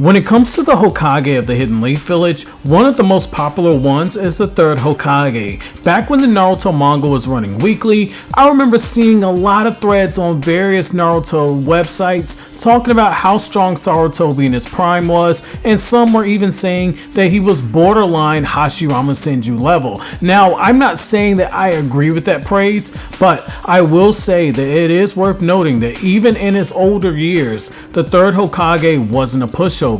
When it comes to the Hokage of the Hidden Leaf Village, one of the most popular ones is the Third Hokage. Back when the Naruto manga was running weekly, I remember seeing a lot of threads on various Naruto websites talking about how strong Sarutobi in his prime was, and some were even saying that he was borderline Hashirama Senju level. Now, I'm not saying that I agree with that praise, but I will say that it is worth noting that even in his older years, the Third Hokage wasn't a pushover.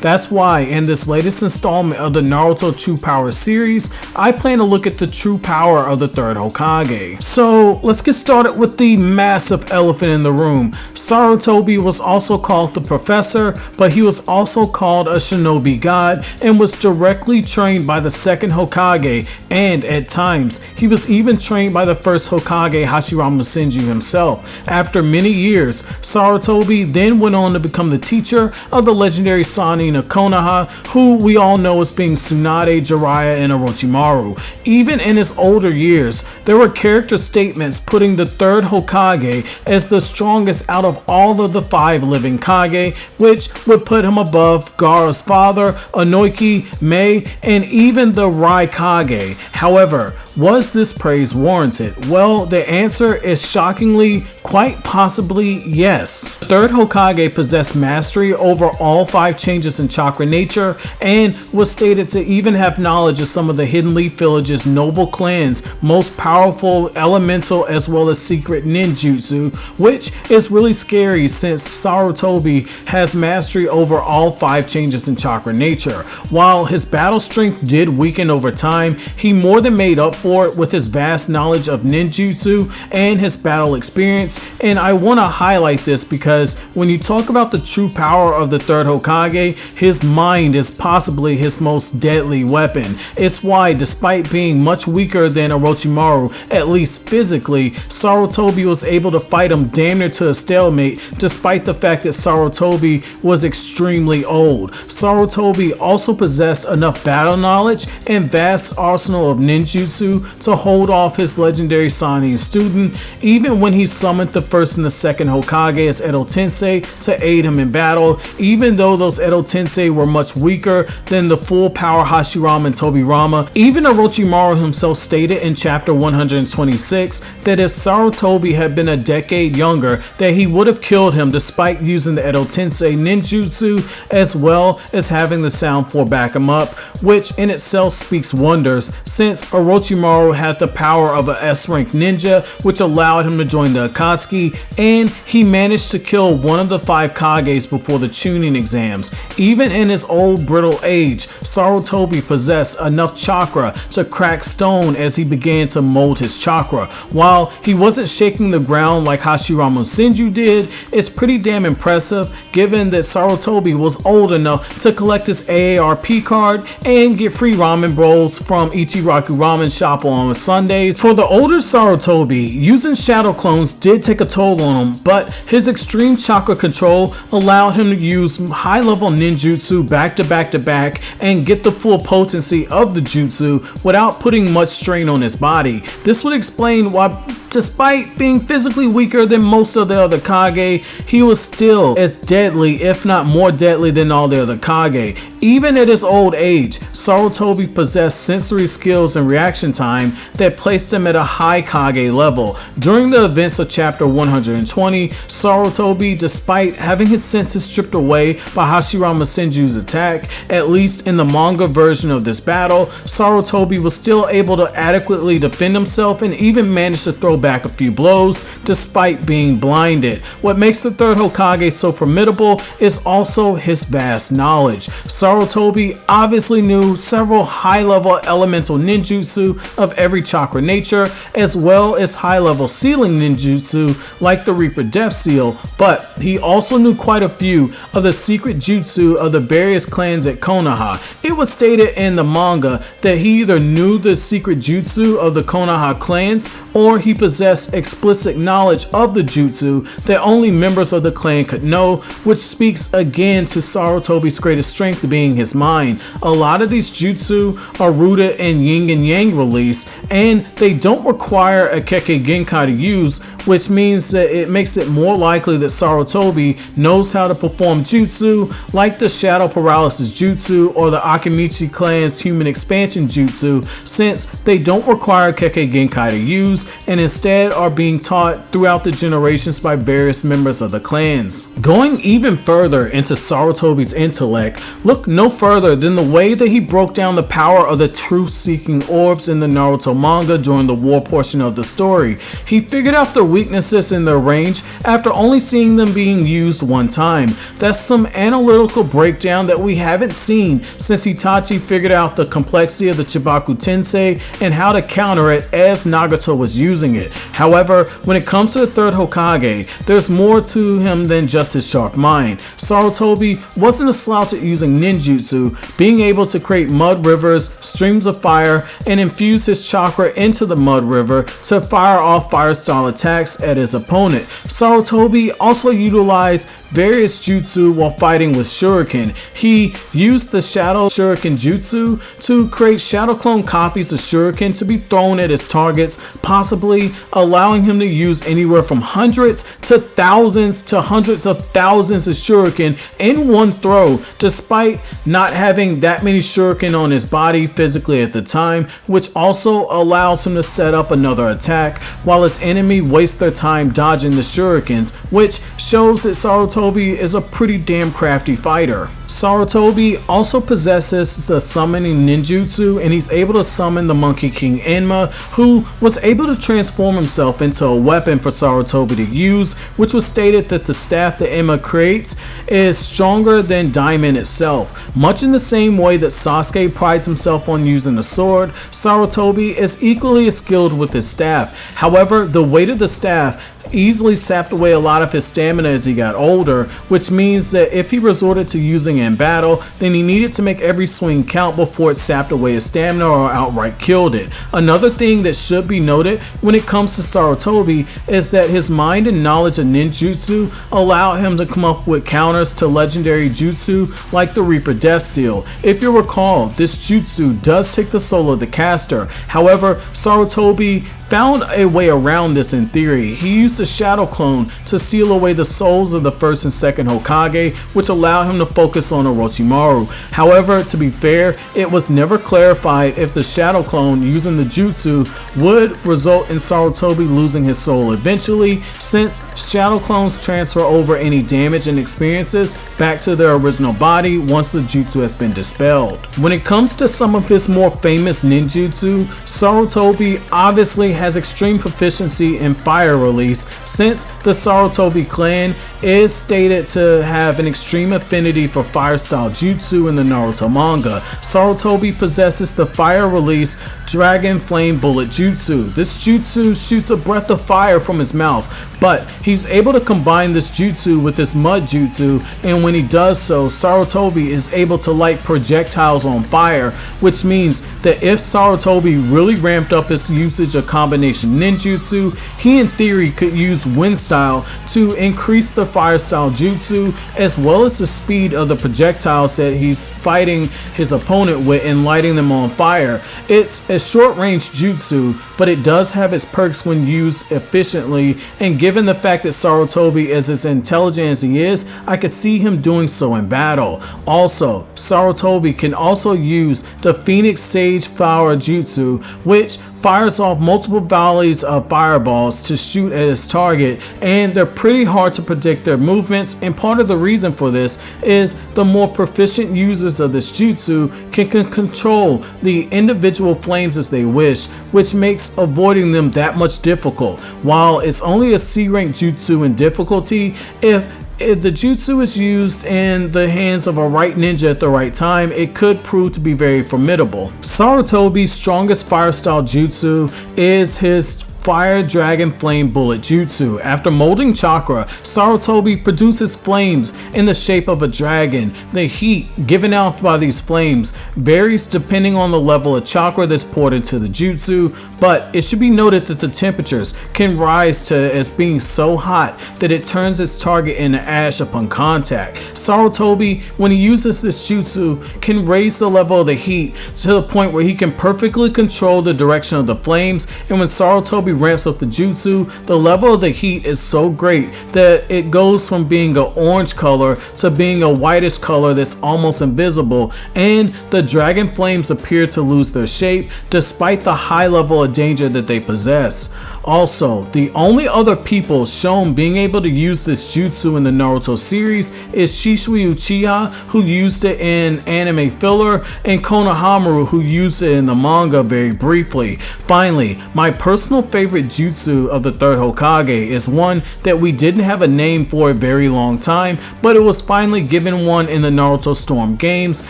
That's why in this latest installment of the Naruto True Power series, I plan to look at the true power of the Third Hokage. So let's get started with the massive elephant in the room. Sarutobi was also called the Professor, but he was also called a shinobi god and was directly trained by the second Hokage, and at times he was even trained by the first Hokage, Hashirama Senju himself. After many years, Sarutobi then went on to become the teacher of the legendary Sannin of Konoha, who we all know as being Tsunade, Jiraiya, and Orochimaru. Even in his older years, there were character statements putting the Third Hokage as the strongest out of all of the 5 living Kage, which would put him above Gaara's father, Inoki, Mei, and even the Raikage. However, was this praise warranted? Well, the answer is shockingly, quite possibly, yes. The Third Hokage possessed mastery over all 5 changes in chakra nature and was stated to even have knowledge of some of the Hidden Leaf Village's noble clans' most powerful elemental as well as secret ninjutsu, which is really scary since Sarutobi has mastery over all 5 changes in chakra nature. While his battle strength did weaken over time, he more than made up for it with his vast knowledge of ninjutsu and his battle experience. And I want to highlight this because when you talk about the true power of the Third Hokage, his mind is possibly his most deadly weapon. It's why, despite being much weaker than Orochimaru, at least physically, Sarutobi was able to fight him damn near to a stalemate, despite the fact that Sarutobi was extremely old. Sarutobi also possessed enough battle knowledge and vast arsenal of ninjutsu to hold off his legendary Sannin student, even when he summoned the first and the second Hokage as Edo Tensei to aid him in battle, even though those Edo Tensei were much weaker than the full power Hashirama and Tobirama. Even Orochimaru himself stated in chapter 126 that if Sarutobi had been a decade younger, that he would have killed him despite using the Edo Tensei ninjutsu as well as having the Sound 4 back him up, which in itself speaks wonders since Orochimaru had the power of a S-rank ninja, which allowed him to join the Akatsuki, and he managed to kill one of the 5 Kages before the Chunin exams. Even in his old brittle age, Sarutobi possessed enough chakra to crack stone as he began to mold his chakra. While he wasn't shaking the ground like Hashirama Senju did, it's pretty damn impressive given that Sarutobi was old enough to collect his AARP card and get free ramen bowls from Ichiraku Ramen Shop on Sundays. For the older Sarutobi, using shadow clones did take a toll on him, but his extreme chakra control allowed him to use high level ninjutsu back to back to back and get the full potency of the jutsu without putting much strain on his body. This would explain why, despite being physically weaker than most of the other Kage, he was still as deadly, if not more deadly than all the other Kage. Even at his old age, Sarutobi possessed sensory skills and reaction time that placed him at a high Kage level. During the events of chapter 120, Sarutobi, despite having his senses stripped away by Hashirama Senju's attack, at least in the manga version of this battle, Sarutobi was still able to adequately defend himself and even managed to throw back a few blows despite being blinded. What makes the Third Hokage so formidable is also his vast knowledge. Sarutobi obviously knew several high-level elemental ninjutsu of every chakra nature, as well as high-level sealing ninjutsu like the Reaper Death Seal, but he also knew quite a few of the secret jutsu of the various clans at Konoha. It was stated in the manga that he either knew the secret jutsu of the Konoha clans or he possessed explicit knowledge of the jutsu that only members of the clan could know, which speaks again to Sarutobi's greatest strength being his mind. A lot of these jutsu are rooted in yin and yang release, and they don't require a Kekkei Genkai to use, which means that it makes it more likely that Sarutobi knows how to perform jutsu like the Shadow Paralysis Jutsu or the Akimichi clan's Human Expansion Jutsu, since they don't require Kekkei Genkai to use and instead are being taught throughout the generations by various members of the clans. Going even further into Sarutobi's intellect, look no further than the way that he broke down the power of the truth-seeking orbs in the Naruto manga during the war portion of the story. He figured out their weaknesses and their range after only seeing them being used one time. That's some analytical breakdown that we haven't seen since Itachi figured out the complexity of the Chibaku Tensei and how to counter it as Nagato was using it. However, when it comes to the Third Hokage, there's more to him than just his sharp mind. Sarutobi wasn't a slouch at using ninjutsu, being able to create mud rivers, streams of fire, and infuse his chakra into the mud river to fire off fire style attacks at his opponent. Sarutobi also utilized various jutsu while fighting with shuriken. He used the Shadow Shuriken Jutsu to create shadow clone copies of shuriken to be thrown at his targets, possibly allowing him to use anywhere from hundreds to thousands to hundreds of thousands of shuriken in one throw, despite not having that many shuriken on his body physically at the time, which also allows him to set up another attack while his enemy wastes their time dodging the shurikens, which shows that Sarutobi is a pretty damn crafty fighter. Sarutobi also possesses the summoning ninjutsu, and he's able to summon the Monkey King Enma, who was able to transform himself into a weapon for Sarutobi to use, which was stated that the staff that Enma creates is stronger than Diamond itself. Much in the same way that Sasuke prides himself on using the sword, Sarutobi is equally as skilled with his staff. However, the weight of the staff easily sapped away a lot of his stamina as he got older, which means that if he resorted to using it in battle, then he needed to make every swing count before it sapped away his stamina or outright killed it. Another thing that should be noted when it comes to Sarutobi is that his mind and knowledge of ninjutsu allow him to come up with counters to legendary jutsu like the Reaper Death Seal. If you recall, this jutsu does take the soul of the caster. However, Sarutobi found a way around this in theory. He used the Shadow Clone to seal away the souls of the first and second Hokage, which allowed him to focus on Orochimaru. However, to be fair, it was never clarified if the Shadow Clone using the jutsu would result in Sarutobi losing his soul eventually, since Shadow Clones transfer over any damage and experiences back to their original body once the jutsu has been dispelled. When it comes to some of his more famous ninjutsu, Sarutobi obviously has extreme proficiency in fire release, since the Sarutobi clan is stated to have an extreme affinity for fire style jutsu in the Naruto manga. Sarutobi possesses the fire release Dragon Flame Bullet Jutsu. This jutsu shoots a breath of fire from his mouth, but he's able to combine this jutsu with this mud jutsu, and when he does so, Sarutobi is able to light projectiles on fire, which means that if Sarutobi really ramped up his usage of combination ninjutsu, he in theory could use wind style to increase the fire style jutsu as well as the speed of the projectiles that he's fighting his opponent with and lighting them on fire. It's a short range jutsu, but it does have its perks when used efficiently, and given the fact that Sarutobi is as intelligent as he is, I could see him doing so in battle. Also, Sarutobi can also use the Phoenix Sage Flower Jutsu, which fires off multiple volleys of fireballs to shoot at his target, and they're pretty hard to predict their movements, and part of the reason for this is the more proficient users of this jutsu can control the individual flames as they wish, which makes avoiding them that much difficult. While it's only a C rank jutsu in difficulty, if the jutsu is used in the hands of a right ninja at the right time, it could prove to be very formidable. Sarutobi's strongest fire style jutsu is his Fire Dragon Flame Bullet Jutsu. After molding chakra, Sarutobi produces flames in the shape of a dragon. The heat given off by these flames varies depending on the level of chakra that's poured into the jutsu, but it should be noted that the temperatures can rise to as being so hot that it turns its target into ash upon contact. Sarutobi, when he uses this jutsu, can raise the level of the heat to the point where he can perfectly control the direction of the flames, and when Sarutobi ramps up the jutsu, the level of the heat is so great that it goes from being an orange color to being a whitish color that's almost invisible, and the dragon flames appear to lose their shape despite the high level of danger that they possess. Also, the only other people shown being able to use this jutsu in the Naruto series is Shisui Uchiha, who used it in anime filler, and Konohamaru, who used it in the manga very briefly. Finally, my personal favorite jutsu of the Third Hokage is one that we didn't have a name for a very long time, but it was finally given one in the Naruto Storm games.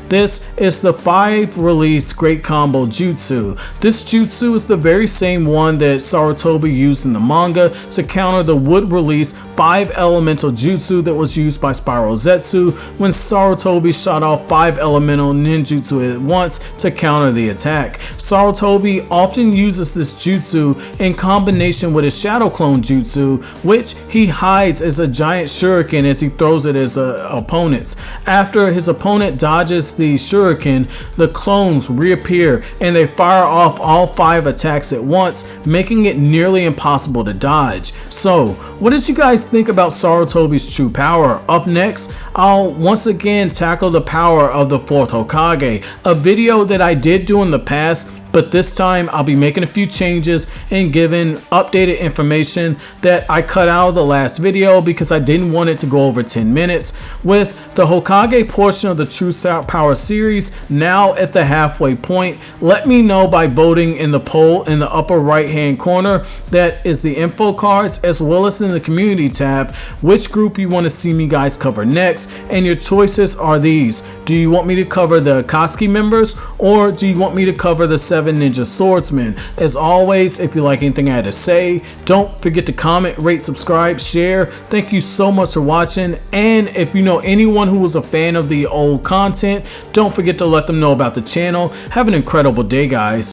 This is the 5-release Great Combo Jutsu. This jutsu is the very same one that Sarutobi used in the manga to counter the wood release 5 elemental jutsu that was used by Spiral Zetsu when Sarutobi shot off 5 elemental ninjutsu at once to counter the attack. Sarutobi often uses this jutsu in combination with his shadow clone jutsu, which he hides as a giant shuriken as he throws it at his opponents. After his opponent dodges the shuriken, the clones reappear and they fire off all 5 attacks at once, making it nearly impossible to dodge. So, what did you guys think about Sarutobi's true power? Up next, I'll once again tackle the power of the 4th Hokage, a video that I did do in the past, but this time I'll be making a few changes and giving updated information that I cut out of the last video because I didn't want it to go over 10 minutes. With the Hokage portion of the True Power series now at the halfway point, let me know by voting in the poll in the upper right hand corner, that is the info cards, as well as in the community tab, which group you want to see me guys cover next, and your choices are these. Do you want me to cover the Akatsuki members, or do you want me to cover the 7 Ninja Swordsmen? As always, if you like anything I had to say, don't forget to comment, rate, subscribe, share. Thank you so much for watching, and if you know anyone who was a fan of the old content, don't forget to let them know about the channel. Have an incredible day, guys.